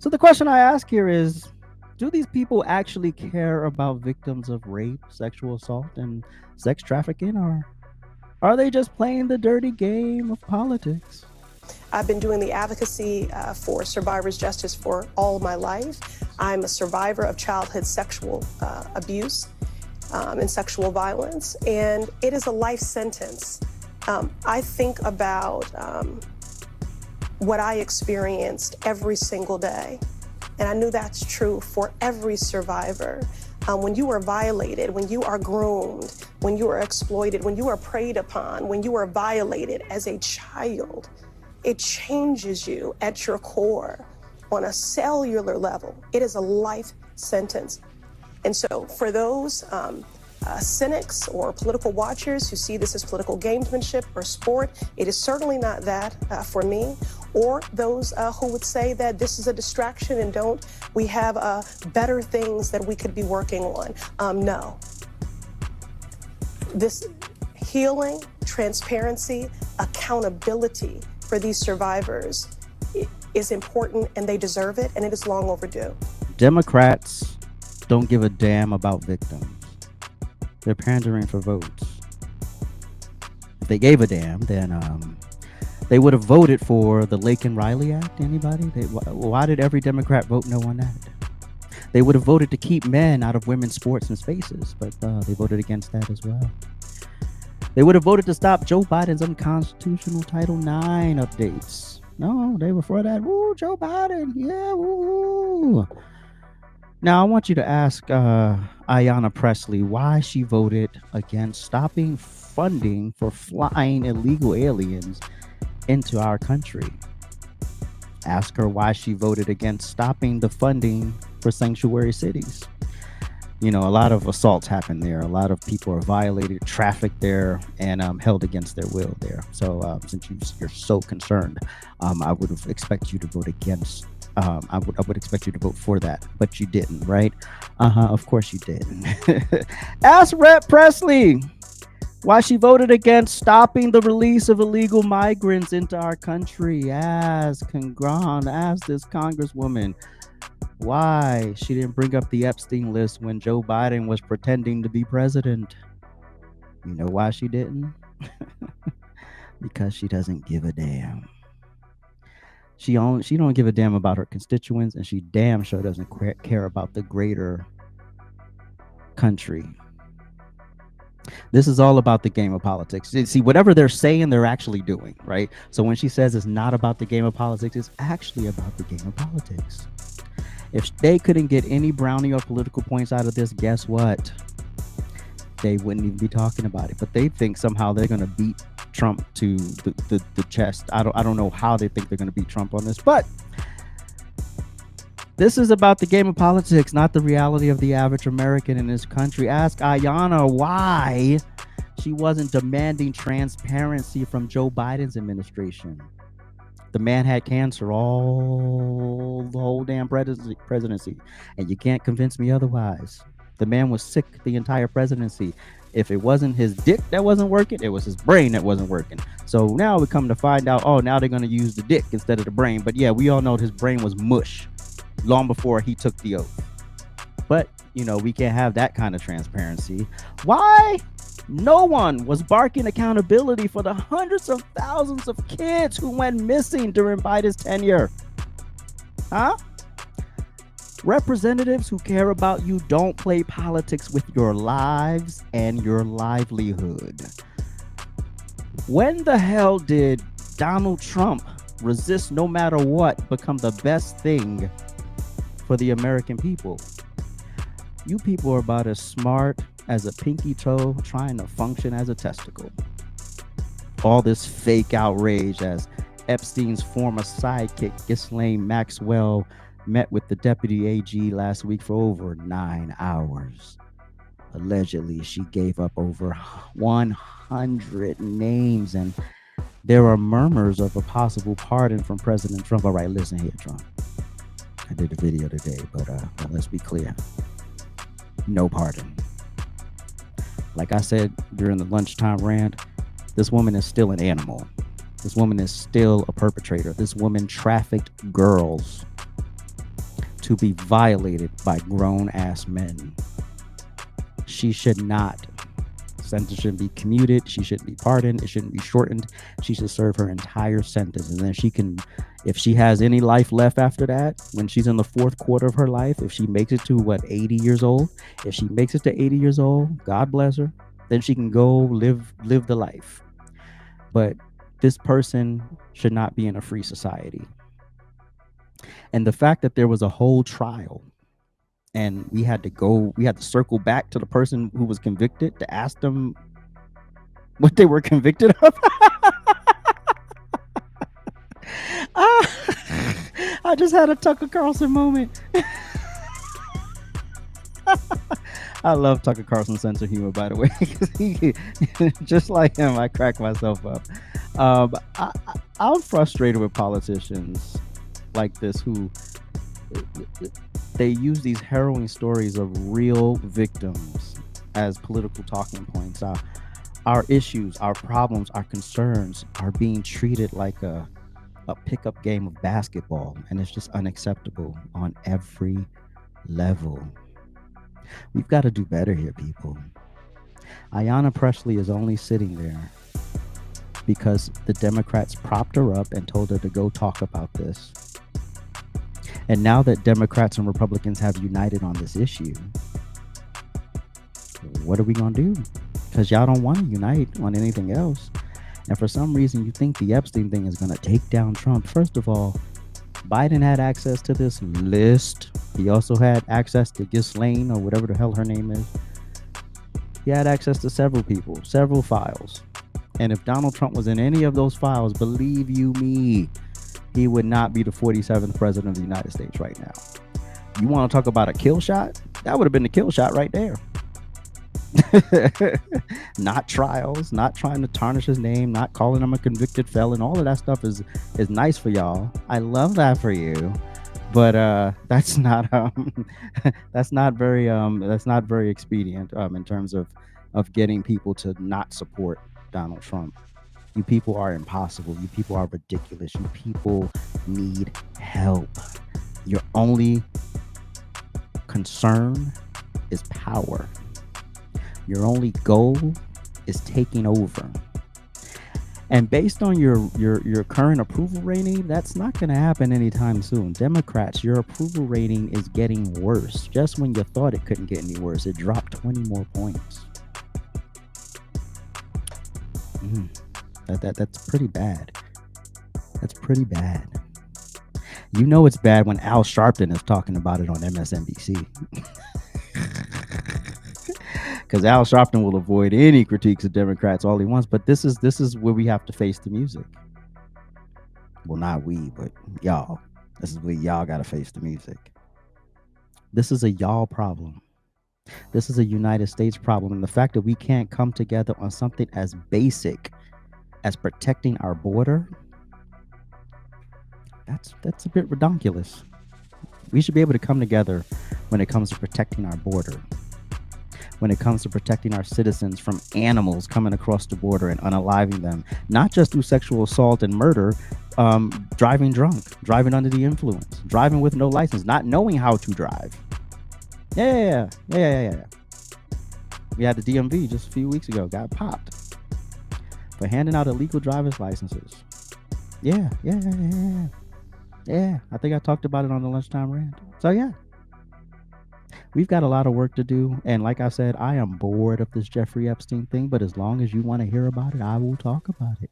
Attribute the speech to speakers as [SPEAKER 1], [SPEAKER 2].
[SPEAKER 1] So the question I ask here is, do these people actually care about victims of rape, sexual assault, and sex trafficking, or are they just playing the dirty game of politics?
[SPEAKER 2] I've been doing the advocacy for survivors' justice for all of my life. I'm a survivor of childhood sexual abuse and sexual violence, and it is a life sentence. I think about what I experienced every single day, and I knew that's true for every survivor. When you are violated, when you are groomed, when you are exploited, when you are preyed upon, when you are violated as a child, it changes you at your core on a cellular level. It is a life sentence. And so for those cynics or political watchers who see this as political gamesmanship or sport, it is certainly not that for me. Or those who would say that this is a distraction and we have better things that we could be working on. No. This healing, transparency, accountability for these survivors is important, and they deserve it, and it is long overdue.
[SPEAKER 1] Democrats don't give a damn about victims. They're pandering for votes. If they gave a damn, then they would have voted for the Lake and Riley Act. Anybody? Why did every Democrat vote no on that? They would have voted to keep men out of women's sports and spaces, but they voted against that as well. They would have voted to stop Joe Biden's unconstitutional Title IX updates. No, they were for that. Woo, Joe Biden. Yeah, woo. Now, I want you to ask Ayanna Pressley why she voted against stopping funding for flying illegal aliens into our country. Ask her why she voted against stopping the funding for sanctuary cities. You know, a lot of assaults happen there. A lot of people are violated, trafficked there, and held against their will there. So since you're so concerned, I would have expected you to vote against. I would expect you to vote for that, but you didn't, right? Of course you didn't. Ask Rep. Pressley why she voted against stopping the release of illegal migrants into our country. Ask this Congresswoman why she didn't bring up the Epstein list when Joe Biden was pretending to be president. You know why she didn't? Because she doesn't give a damn. She don't give a damn about her constituents, and she damn sure doesn't care about the greater country. This is all about the game of politics. See, whatever they're saying, they're actually doing, right? So when she says it's not about the game of politics, it's actually about the game of politics. If they couldn't get any brownie or political points out of this, guess what? They wouldn't even be talking about it. But they think somehow they're going to beat Trump to the chest. I don't know how they think they're going to beat Trump on this, but this is about the game of politics, not the reality of the average American in this country. Ask Ayanna why she wasn't demanding transparency from Joe Biden's administration. The man had cancer the whole damn presidency, and you can't convince me otherwise. The man was sick the entire presidency. If it wasn't his dick that wasn't working, it was his brain that wasn't working. So now we come to find out, now they're going to use the dick instead of the brain. But yeah, we all know his brain was mush long before he took the oath. But, we can't have that kind of transparency. Why? No one was barking accountability for the hundreds of thousands of kids who went missing during Biden's tenure. Huh? Representatives who care about you don't play politics with your lives and your livelihood. When the hell did Donald Trump resist no matter what become the best thing for the American people? You people are about as smart as a pinky toe trying to function as a testicle. All this fake outrage as Epstein's former sidekick, Ghislaine Maxwell, met with the deputy AG last week for over 9 hours. Allegedly, she gave up over 100 names, and there are murmurs of a possible pardon from President Trump. All right, listen here, Trump. I did a video today, but let's be clear. No pardon. Like I said during the lunchtime rant, this woman is still an animal. This woman is still a perpetrator. This woman trafficked girls. to be violated by grown ass men. She should not. Sentence shouldn't be commuted. She shouldn't be pardoned. It shouldn't be shortened. She should serve her entire sentence. And then she can, if she has any life left after that, when she's in the fourth quarter of her life, if she makes it to 80 years old, if she makes it to 80 years old, God bless her, then she can go live the life. But this person should not be in a free society. And the fact that there was a whole trial and we had to circle back to the person who was convicted to ask them what they were convicted of. I just had a Tucker Carlson moment. I love Tucker Carlson's sense of humor, by the way. Just like him, I crack myself up. I'm frustrated with politicians like this who they use these harrowing stories of real victims as political talking points. Our issues, our problems, our concerns are being treated like a pickup game of basketball, and it's just unacceptable on every level. We've got to do better here, people. Ayanna Pressley is only sitting there because the Democrats propped her up and told her to go talk about this. And now that Democrats and Republicans have united on this issue, what are we going to do? Because y'all don't want to unite on anything else. And for some reason, you think the Epstein thing is going to take down Trump. First of all, Biden had access to this list. He also had access to Ghislaine, or whatever the hell her name is. He had access to several people, several files. And if Donald Trump was in any of those files, believe you me, he would not be the 47th president of the United States right now. You want to talk about a kill shot? That would have been the kill shot right there. Not trials, not trying to tarnish his name, not calling him a convicted felon. All of that stuff is nice for y'all. I love that for you, but that's not that's not very expedient in terms of getting people to not support Donald Trump. You people are impossible. You people are ridiculous. You people need help. Your only concern is power. Your only goal is taking over. And based on your current approval rating, that's not going to happen anytime soon. Democrats, your approval rating is getting worse. Just when you thought it couldn't get any worse, it dropped 20 more points. That's pretty bad. That's pretty bad. You know it's bad when Al Sharpton is talking about it on MSNBC. Because Al Sharpton will avoid any critiques of Democrats all he wants, but this is where we have to face the music. Well, not we, but y'all. This is where y'all got to face the music. This is a y'all problem. This is a United States problem, and the fact that we can't come together on something as basic as protecting our border, that's a bit redonkulous. We should be able to come together when it comes to protecting our border, when it comes to protecting our citizens from animals coming across the border and unaliving them, not just through sexual assault and murder, driving drunk, driving under the influence, driving with no license, not knowing how to drive. Yeah. We had the DMV just a few weeks ago, got popped for handing out illegal driver's licenses. Yeah. I think I talked about it on the lunchtime rant. So yeah, we've got a lot of work to do. And like I said, I am bored of this Jeffrey Epstein thing, but as long as you want to hear about it, I will talk about it.